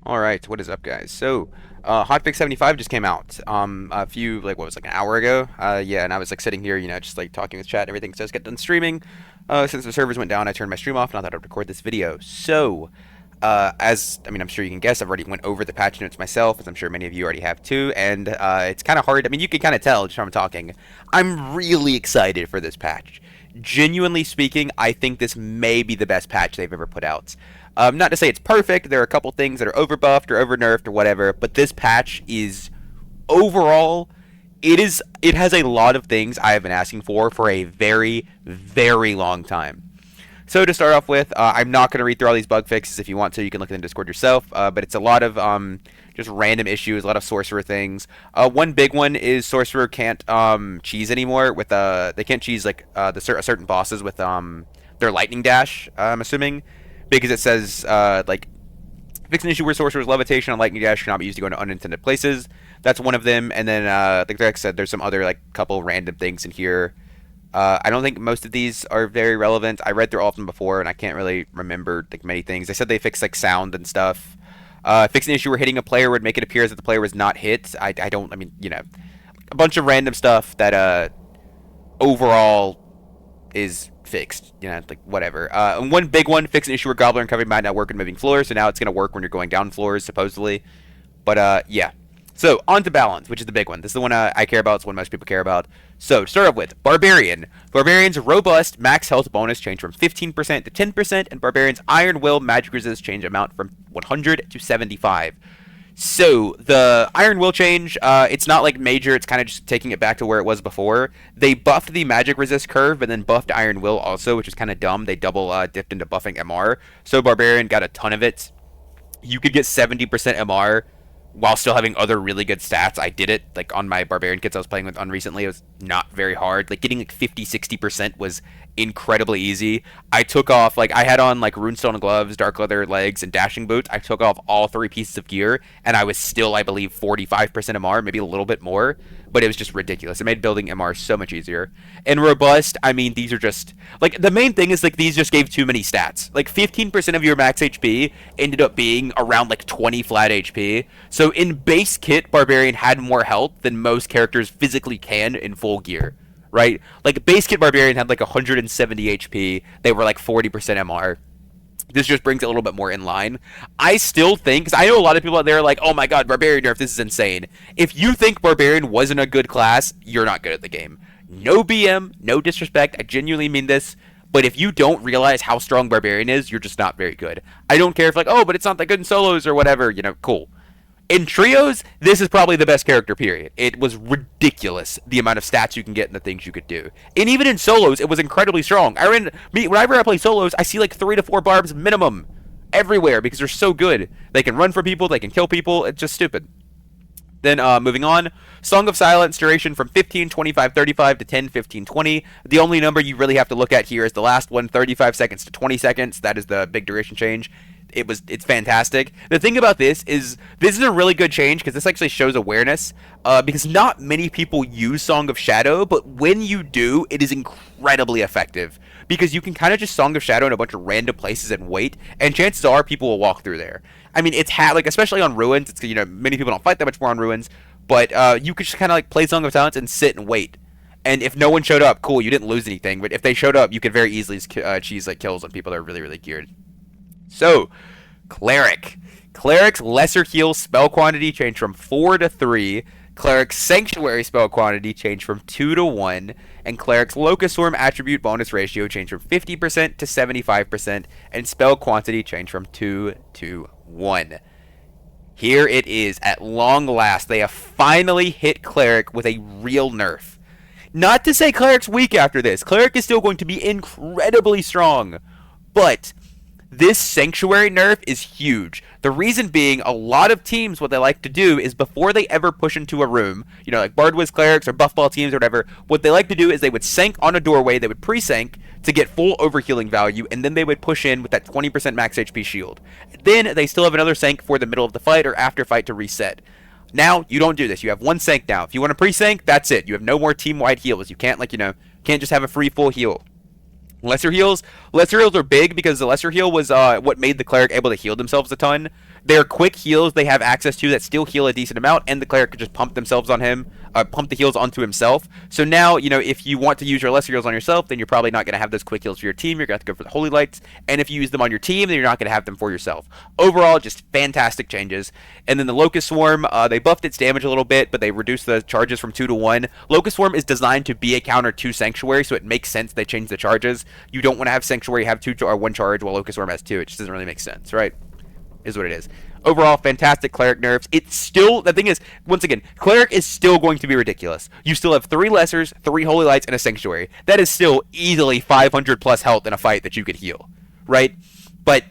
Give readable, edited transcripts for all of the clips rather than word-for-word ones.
Alright, what is up, guys? So, Hotfix 75 just came out, a few, like, what was, like, an hour ago? Yeah, and I was, like, sitting here, just, like, talking with chat and everything, so I just got done streaming. Since the servers went down, I turned my stream off, and I thought I'd record this video. So, I'm sure you can guess, I've already went over the patch notes myself, as I'm sure many of you already have too, and, it's kind of hard. You can kind of tell just from talking. I'm really excited for this patch. Genuinely speaking, I think this may be the best patch they've ever put out. Not to say it's perfect. There are a couple things that are overbuffed or overnerfed or whatever, but this patch is overall. It has a lot of things I have been asking for a very, very long time. So to start off with, I'm not going to read through all these bug fixes. If you want to, you can look in the Discord yourself. But it's a lot of just random issues, a lot of sorcerer things. One big one is sorcerer can't cheese anymore with they can't cheese like certain bosses with their lightning dash. I'm assuming because it says like fix an issue where sorcerer's levitation and lightning dash cannot be used to go into unintended places. That's one of them. And then like I said, there's some other like couple random things in here. I don't think most of these are very relevant. I read through all of them before, and I can't really remember like many things. They said they fixed like sound and stuff. Fix an issue where hitting a player would make it appear as if the player was not hit. I don't. A bunch of random stuff that overall is fixed. Like whatever. And one big one, fix an issue where Gobbler and Covey might not work when moving floors. So now it's gonna work when you're going down floors, supposedly. But yeah. So on to balance, which is the big one. This is the one I care about. It's the one most people care about. So to start off with, Barbarian. Barbarian's robust max health bonus changed from 15% to 10%, and Barbarian's Iron Will magic resist change amount from 100 to 75. So the Iron Will change, it's not like major. It's kind of just taking it back to where it was before. They buffed the magic resist curve, and then buffed Iron Will also, which is kind of dumb. They double dipped into buffing MR. So Barbarian got a ton of it. You could get 70% MR while still having other really good stats. I did it like on my Barbarian kits I was playing with on recently. It was not very hard. Like getting like 50-60% was incredibly easy. I took off like I had on like runestone gloves, dark leather legs, and dashing boots. I took off all three pieces of gear, and I was still, I believe, 45% MR, maybe a little bit more. But it was just ridiculous. It made building MR so much easier. And robust, these are just like the main thing is like these just gave too many stats. Like 15% of your max HP ended up being around like 20 flat HP. So in base kit, Barbarian had more health than most characters physically can in full gear, right? Like base kit Barbarian had like 170 HP. They were like 40% MR. This just brings it a little bit more in line. I still think, because I know a lot of people out there are like, oh my god, Barbarian nerf, this is insane. If you think Barbarian wasn't a good class, you're not good at the game. No BM, no disrespect, I genuinely mean this. But if you don't realize how strong Barbarian is, you're just not very good. I don't care if like, oh, but it's not that good in solos or whatever, cool. In trios, this is probably the best character, period. It was ridiculous, the amount of stats you can get and the things you could do. And even in solos, it was incredibly strong. Whenever I play solos, I see like 3 to 4 barbs minimum everywhere because they're so good. They can run for people, they can kill people, it's just stupid. Then moving on, Song of Silence duration from 15, 25, 35 to 10, 15, 20. The only number you really have to look at here is the last one, 35 seconds to 20 seconds. That is the big duration change. It's fantastic. The thing about this is a really good change because this actually shows awareness. Because not many people use Song of Shadow, but when you do, it is incredibly effective. Because you can kind of just Song of Shadow in a bunch of random places and wait, and chances are people will walk through there. It's like especially on ruins. It's many people don't fight that much more on ruins, but you could just kind of like play Song of Silence and sit and wait. And if no one showed up, cool, you didn't lose anything. But if they showed up, you could very easily cheese like kills on people that are really really geared. So, Cleric. Cleric's lesser heal spell quantity changed from 4 to 3. Cleric's sanctuary spell quantity changed from 2 to 1. And Cleric's Locust Swarm attribute bonus ratio changed from 50% to 75%. And spell quantity changed from 2 to 1. Here it is, at long last. They have finally hit Cleric with a real nerf. Not to say Cleric's weak after this. Cleric is still going to be incredibly strong. But this Sanctuary nerf is huge. The reason being, a lot of teams, what they like to do is before they ever push into a room, like Bardwiz Clerics or Buffball teams or whatever, what they like to do is they would sank on a doorway, they would pre-sank to get full overhealing value, and then they would push in with that 20% max HP shield. Then they still have another sank for the middle of the fight or after fight to reset. Now, you don't do this. You have one sank now. If you want to pre-sank, that's it. You have no more team-wide heals. You can't, can't just have a free full heal. Lesser heals are big because the lesser heal was what made the cleric able to heal themselves a ton. Their quick heals they have access to that still heal a decent amount, and the cleric could just pump themselves on him, pump the heals onto himself. So now, if you want to use your lesser heals on yourself, then you're probably not going to have those quick heals for your team. You're going to have to go for the holy lights, and if you use them on your team, then you're not going to have them for yourself. Overall, just fantastic changes. And then the Locust Swarm, they buffed its damage a little bit, but they reduced the charges from 2 to 1. Locust Swarm is designed to be a counter to Sanctuary, so it makes sense they changed the charges. You don't want to have Sanctuary have 2 or 1 charge while Locust Swarm has 2. It just doesn't really make sense, right? Is what it is. Overall, fantastic Cleric nerfs. It's still, the thing is, once again, Cleric is still going to be ridiculous. You still have 3 Lessers, 3 Holy Lights, and a Sanctuary. That is still easily 500 plus health in a fight that you could heal, right? But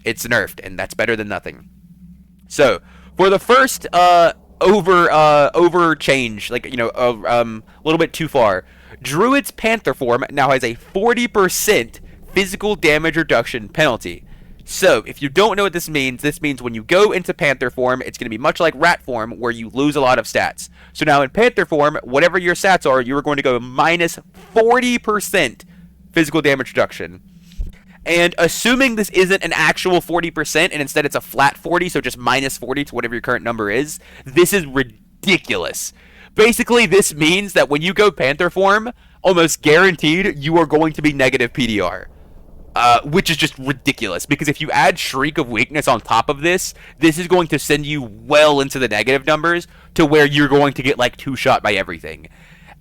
it's nerfed, and that's better than nothing. So, for the first over change, like, a little bit too far, Druid's Panther form now has a 40% physical damage reduction penalty. So, if you don't know what this means when you go into Panther form, it's going to be much like Rat form, where you lose a lot of stats. So now in Panther form, whatever your stats are, you are going to go minus 40% physical damage reduction. And assuming this isn't an actual 40%, and instead it's a flat 40, so just minus 40 to whatever your current number is, this is ridiculous. Basically, this means that when you go Panther form, almost guaranteed, you are going to be negative PDR. Which is just ridiculous, because if you add Shriek of Weakness on top of this, this is going to send you well into the negative numbers to where you're going to get like 2-shot by everything.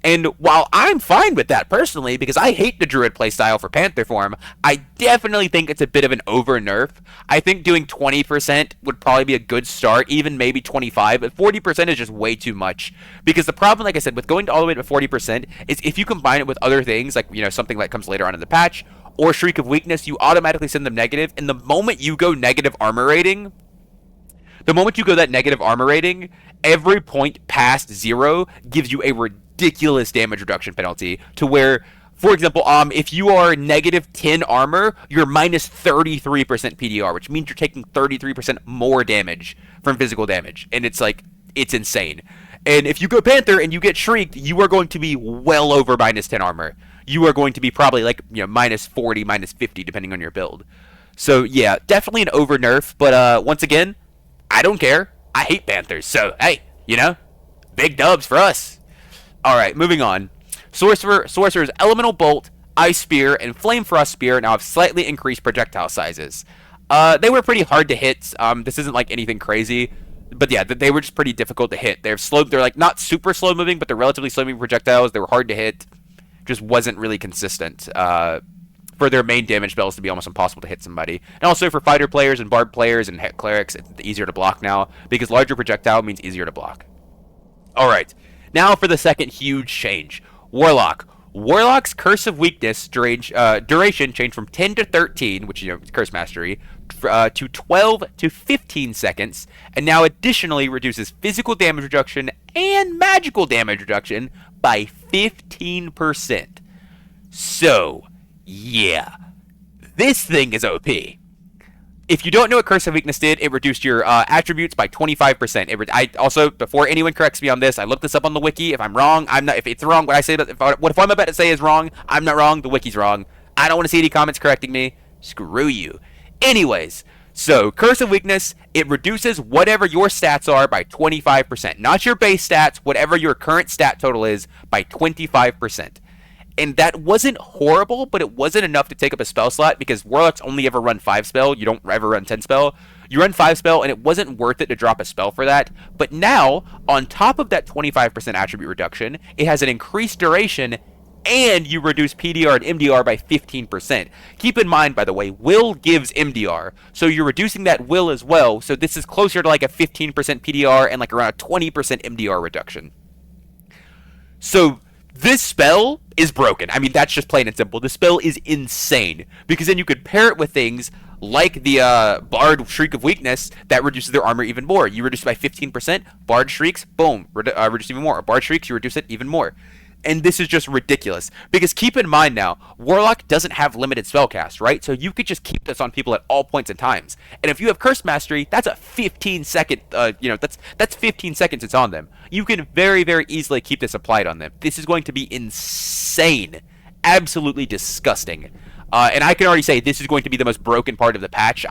And while I'm fine with that personally, because I hate the Druid playstyle for Panther form, I definitely think it's a bit of an over nerf. I think doing 20% would probably be a good start, even maybe 25, but 40% is just way too much. Because the problem, like I said, with going all the way to 40% is if you combine it with other things, like, something that comes later on in the patch, or Shriek of Weakness, you automatically send them negative, and the moment you go negative armor rating, every point past 0 gives you a ridiculous damage reduction penalty, to where, for example, if you are negative 10 armor, you're minus 33% PDR, which means you're taking 33% more damage from physical damage, and it's insane. And if you go Panther and you get Shrieked, you are going to be well over minus 10 armor. You are going to be probably minus 40, minus 50, depending on your build. So yeah, definitely an over nerf, but once again, I don't care. I hate Panthers, so hey, big dubs for us. Alright, moving on. Sorcerer's Elemental Bolt, Ice Spear, and Flame Frost Spear now have slightly increased projectile sizes. They were pretty hard to hit. This isn't like anything crazy. But yeah, they were just pretty difficult to hit. They're like not super slow moving, but they're relatively slow moving projectiles. They were hard to hit. Just wasn't really consistent for their main damage spells to be almost impossible to hit somebody. And also for fighter players and barb players and clerics, it's easier to block now, because larger projectile means easier to block. Alright, now for the second huge change. Warlock. Warlock's Curse of Weakness duration changed from 10 to 13, which, Curse Mastery, to 12 to 15 seconds, and now additionally reduces physical damage reduction and magical damage reduction by 15%. So, yeah, this thing is OP. If you don't know what Curse of Weakness did, it reduced your attributes by 25%. I also, before anyone corrects me on this, I looked this up on the wiki. If I'm wrong, I'm not. If it's wrong, what I say, if I'm about to say is wrong, I'm not wrong. The wiki's wrong. I don't want to see any comments correcting me. Screw you. Anyways, so Curse of Weakness, it reduces whatever your stats are by 25%. Not your base stats, whatever your current stat total is, by 25%. And that wasn't horrible, but it wasn't enough to take up a spell slot, because Warlocks only ever run 5 spell. You don't ever run 10 spell. You run 5 spell, and it wasn't worth it to drop a spell for that. But now, on top of that 25% attribute reduction, it has an increased duration, and you reduce PDR and MDR by 15%. Keep in mind, by the way, Will gives MDR, so you're reducing that Will as well, so this is closer to like a 15% PDR and like around a 20% MDR reduction. So this spell is broken. I mean, that's just plain and simple. The spell is insane, because then you could pair it with things like the Bard Shriek of Weakness that reduces their armor even more. You reduce it by 15%, Bard Shrieks, boom, reduce even more. Bard Shrieks, you reduce it even more. And this is just ridiculous, because keep in mind now, Warlock doesn't have limited spellcast, right? So you could just keep this on people at all points in times. And if you have Curse Mastery, that's a 15-second, that's 15 seconds it's on them. You can very, very easily keep this applied on them. This is going to be insane, absolutely disgusting. And I can already say this is going to be the most broken part of the patch,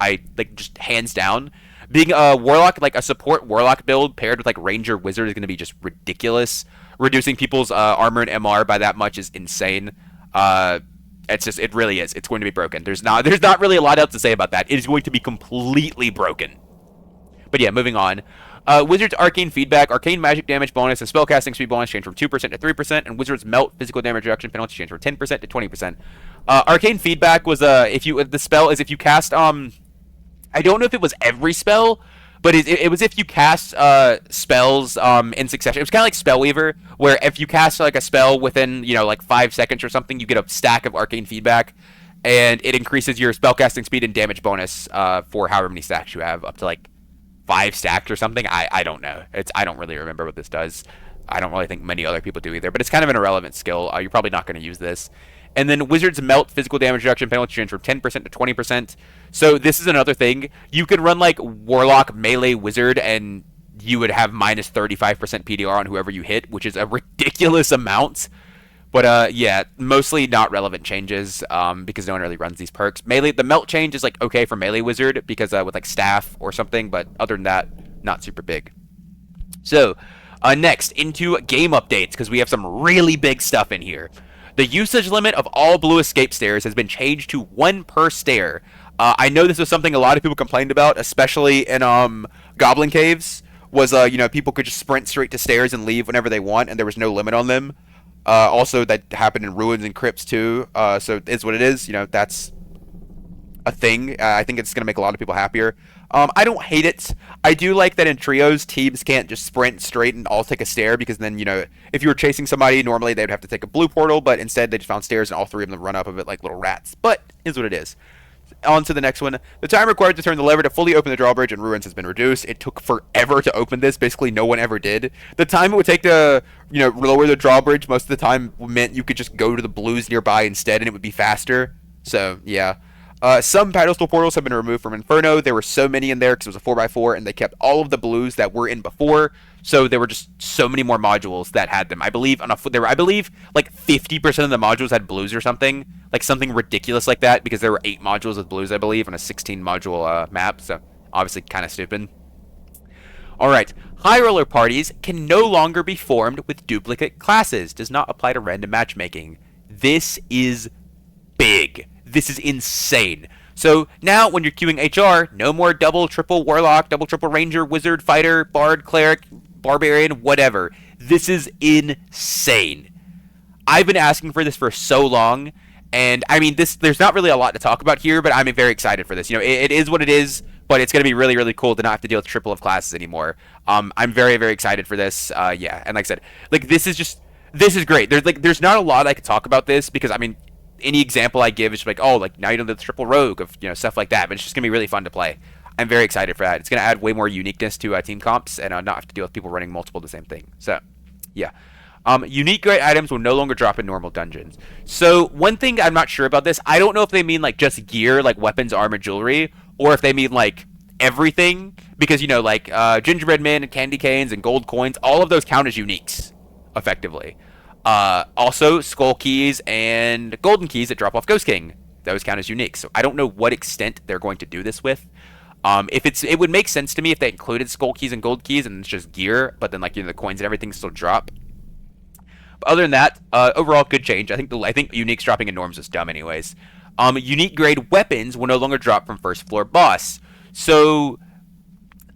just hands down. Being a warlock, like a support warlock build paired with like ranger wizard is going to be just ridiculous. Reducing people's armor and MR by that much is insane. It really is. It's going to be broken. There's not really a lot else to say about that. It is going to be completely broken. But yeah, moving on. Wizard's Arcane Feedback, Arcane Magic Damage bonus, and Spellcasting Speed bonus change from 2% to 3%, and Wizard's Melt Physical Damage Reduction penalty change from 10% to 20%. Arcane Feedback was the spell is if you cast I don't know if it was every spell, but it was if you cast spells in succession. It was kind of like Spellweaver, where if you cast like a spell within like 5 seconds or something, you get a stack of Arcane Feedback, and it increases your spellcasting speed and damage bonus for however many stacks you have, up to like 5 stacks or something. I don't know. I don't really remember what this does. I don't really think many other people do either, but it's kind of an irrelevant skill. You're probably not going to use this. And then Wizard's Melt Physical Damage Reduction penalty change from 10% to 20%. So this is another thing. You could run like Warlock Melee Wizard and you would have minus 35% PDR on whoever you hit, which is a ridiculous amount. But yeah, mostly not relevant changes because no one really runs these perks. Melee, the Melt change is like okay for Melee Wizard because with like Staff or something, but other than that, not super big. So next, into game updates, because we have some really big stuff in here. The usage limit of all blue escape stairs has been changed to 1 per stair. I know this was something a lot of people complained about, especially in Goblin Caves, was people could just sprint straight to stairs and leave whenever they want, and there was no limit on them. Also, that happened in Ruins and Crypts too, so it's what it is. That's a thing. I think it's going to make a lot of people happier. I don't hate it. I do like that in trios, teams can't just sprint straight and all take a stair, because then, if you were chasing somebody, normally they'd have to take a blue portal, but instead they just found stairs and all 3 of them run up of it like little rats. But is what it is. On to the next one. The time required to turn the lever to fully open the drawbridge in Ruins has been reduced. It took forever to open this. Basically, no one ever did. The time it would take to, lower the drawbridge most of the time meant you could just go to the blues nearby instead, and it would be faster. So, yeah. Some pedestal portals have been removed from Inferno. There were so many in there because it was a 4x4, and they kept all of the blues that were in before. So there were just so many more modules that had them. I believe like 50% of the modules had blues or something, like something ridiculous like that, because there were 8 modules with blues, I believe, on a 16 module map. So obviously kind of stupid. All right, high roller parties can no longer be formed with duplicate classes. Does not apply to random matchmaking. This is big. This is insane. So now when you're queuing HR, no more double, triple Warlock, double, triple Ranger, Wizard, Fighter, Bard, Cleric, Barbarian, whatever. This is insane. I've been asking for this for so long, and I mean, there's not really a lot to talk about here, but I'm very excited for this. It is what it is, but it's going to be really, really cool to not have to deal with triple of classes anymore. I'm very, very excited for this. Yeah, and like I said, this is great. There's not a lot I could talk about this, because I mean, any example I give is just like, now you know the triple rogue of stuff like that, but it's just gonna be really fun to play. I'm very excited for that. It's gonna add way more uniqueness to team comps, and not have to deal with people running multiple of the same thing. So yeah. Unique great items will no longer drop in normal dungeons. So one thing I'm not sure about this, I don't know if they mean like just gear, like weapons, armor, jewelry, or if they mean like everything, because gingerbread men and candy canes and gold coins, all of those count as uniques effectively. Also, skull keys and golden keys that drop off Ghost King, those count as unique. So I don't know what extent they're going to do this with. It would make sense to me if they included skull keys and gold keys and it's just gear, but then the coins and everything still drop. But other than that, overall good change. I think uniques dropping in norms is dumb anyways. Unique grade weapons will no longer drop from first floor boss. So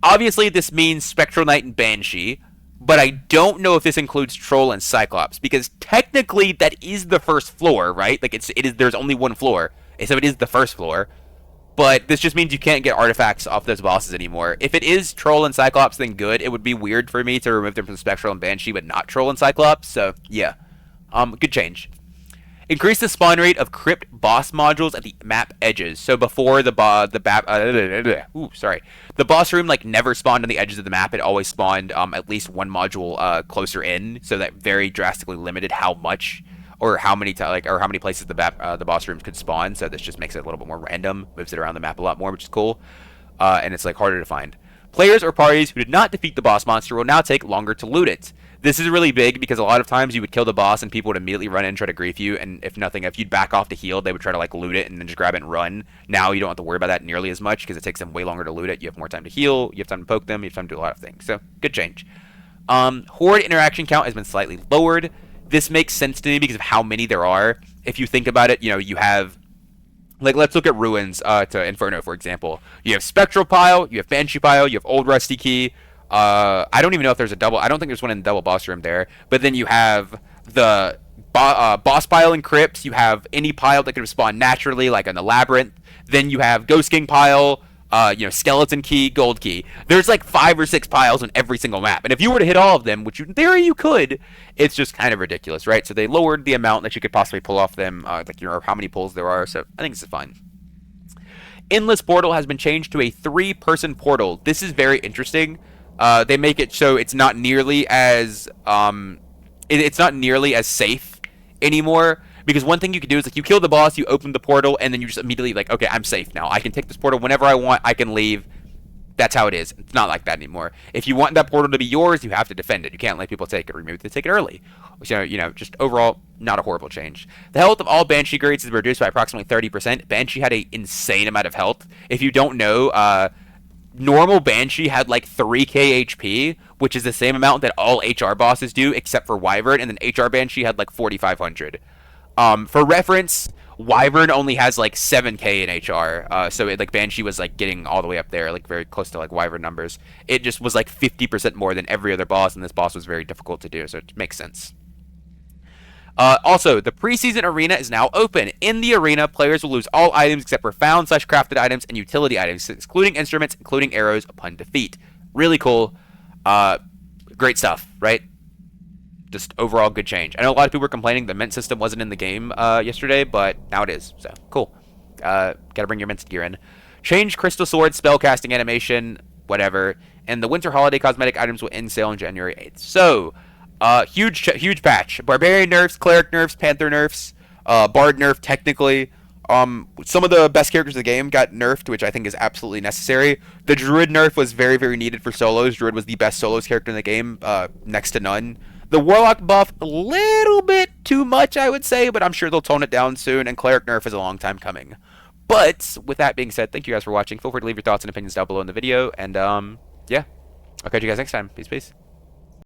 obviously this means Spectral Knight and Banshee. But I don't know if this includes Troll and Cyclops, because technically that is the first floor, right? There's only one floor, so it is the first floor. But this just means you can't get artifacts off those bosses anymore. If it is Troll and Cyclops, then good. It would be weird for me to remove them from Spectral and Banshee, but not Troll and Cyclops. So yeah, good change. Increase the spawn rate of crypt boss modules at the map edges. So before the boss room never spawned on the edges of the map. It always spawned at least one module closer in, so that very drastically limited how much or how many places the boss rooms could spawn. So this just makes it a little bit more random, moves it around the map a lot more, which is cool, and it's harder to find. Players or parties who did not defeat the boss monster will now take longer to loot it. This is really big because a lot of times you would kill the boss and people would immediately run in and try to grief you, and if you'd back off to heal, they would try to like loot it and then just grab it and run. Now you don't have to worry about that nearly as much because it takes them way longer to loot it. You have more time to heal, you have time to poke them, you have time to do a lot of things. So good change. Horde interaction count has been slightly lowered. This makes sense to me because of how many there are. If you think about it, you have like, let's look at Ruins to Inferno, for example. You have Spectral Pile, you have Banshee Pile, you have Old Rusty Key. I don't even know if there's a double. I don't think there's one in the double boss room there. But then you have the boss pile in crypts. You have any pile that could have spawned naturally, like in the labyrinth. Then you have Ghost King Pile, Skeleton Key, Gold Key. There's like 5 or 6 piles on every single map. And if you were to hit all of them, which in theory you could, it's just kind of ridiculous, right? So they lowered the amount that you could possibly pull off them, how many pulls there are. So I think this is fine. Endless Portal has been changed to a 3-person portal. This is very interesting. They make it so it's not nearly as safe anymore. Because one thing you can do is like you kill the boss, you open the portal, and then you just immediately like, okay, I'm safe now. I can take this portal whenever I want. I can leave. That's how it is. It's not like that anymore. If you want that portal to be yours, you have to defend it. You can't let people take it. Or maybe they take it early. So, just overall, not a horrible change. The health of all Banshee grades is reduced by approximately 30%. Banshee had an insane amount of health. If you don't know, normal Banshee had like 3k HP, which is the same amount that all HR bosses do, except for Wyvern, and then HR Banshee had like 4,500. For reference, Wyvern only has like 7k in HR, so Banshee was like getting all the way up there, like very close to like Wyvern numbers. It just was like 50% more than every other boss, and this boss was very difficult to do, so it makes sense. Also, the preseason arena is now open. In the arena, players will lose all items except for found/crafted items and utility items, excluding instruments, including arrows, upon defeat. Really cool. Great stuff, right? Just overall good change. I know a lot of people were complaining the mint system wasn't in the game yesterday, but now it is. So, cool. Gotta bring your mint gear in. Change Crystal Sword spellcasting animation, whatever. And the Winter Holiday cosmetic items will end sale on January 8th. So, huge patch. Barbarian nerfs, Cleric nerfs, Panther nerfs, Bard nerf technically. Some of the best characters in the game got nerfed, which I think is absolutely necessary. The Druid nerf was very, very needed for solos. Druid was the best solos character in the game, next to none. The Warlock buff, a little bit too much, I would say, but I'm sure they'll tone it down soon, and Cleric nerf is a long time coming. But, with that being said, thank you guys for watching. Feel free to leave your thoughts and opinions down below in the video, and, yeah. I'll catch you guys next time. Peace, peace.